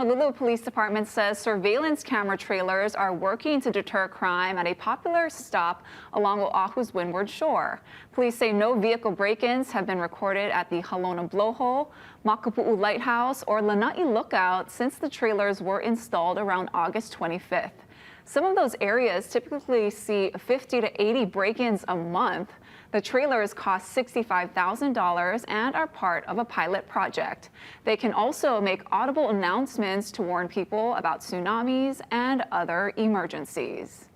Honolulu Police Department says surveillance camera trailers are working to deter crime at a popular stop along Oahu's windward shore. Police say no vehicle break-ins have been recorded at the Halona Blowhole, Makapu'u Lighthouse, or Lanai Lookout since the trailers were installed around August 25th. Some of those areas typically see 50 to 80 break-ins a month. The trailers cost $65,000 and are part of a pilot project. They can also make audible announcements to warn people about tsunamis and other emergencies.